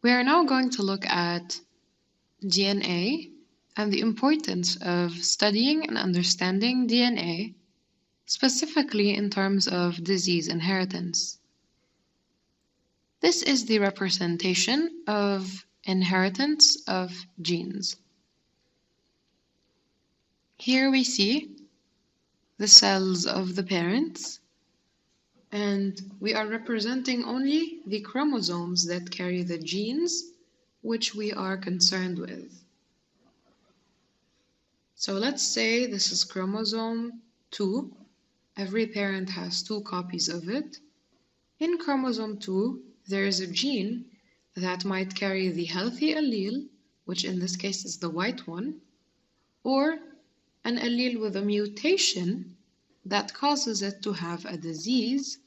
We are now going to look at DNA and the importance of studying and understanding DNA, specifically in terms of disease inheritance. This is the representation of inheritance of genes. Here we see the cells of the parents, and we are representing only the chromosomes that carry the genes which we are concerned with. So let's say this is chromosome 2. Every parent has 2 copies of it. In chromosome 2, there is a gene that might carry the healthy allele, which in this case is the white one, or an allele with a mutation that causes it to have a disease,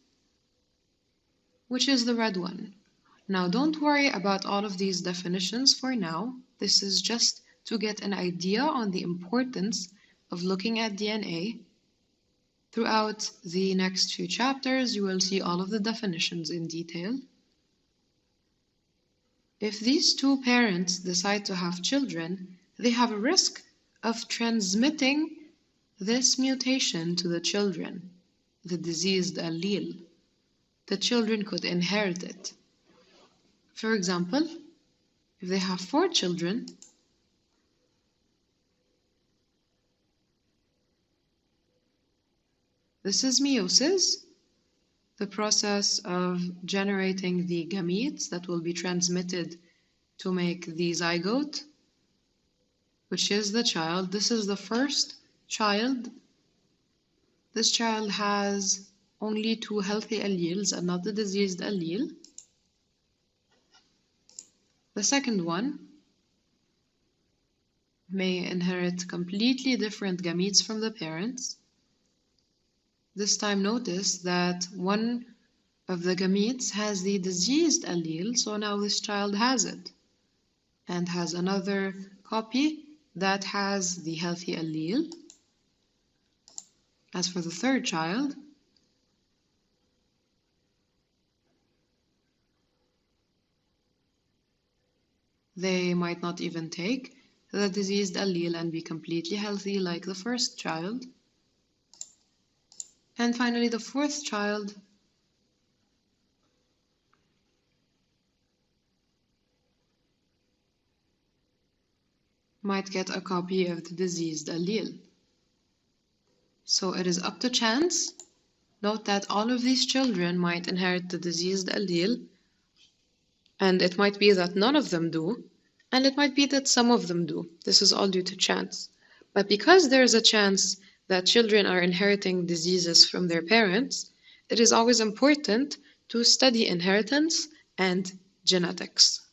which is the red one. Now, don't worry about all of these definitions for now. This is just to get an idea on the importance of looking at DNA. Throughout the next few chapters, you will see all of the definitions in detail. If these 2 parents decide to have children, they have a risk of transmitting this mutation to the children, the diseased allele. The children could inherit it. For example, if they have 4 children, this is meiosis, the process of generating the gametes that will be transmitted to make the zygote, which is the child. This is the first child. This child has only 2 healthy alleles and not the diseased allele. The second one may inherit completely different gametes from the parents. This time notice that one of the gametes has the diseased allele, so now this child has it, and has another copy that has the healthy allele. As for the third child, they might not even take the diseased allele and be completely healthy like the first child. And finally, the fourth child might get a copy of the diseased allele. So it is up to chance. Note that all of these children might inherit the diseased allele, and it might be that none of them do, and it might be that some of them do. This is all due to chance. But because there is a chance that children are inheriting diseases from their parents, it is always important to study inheritance and genetics.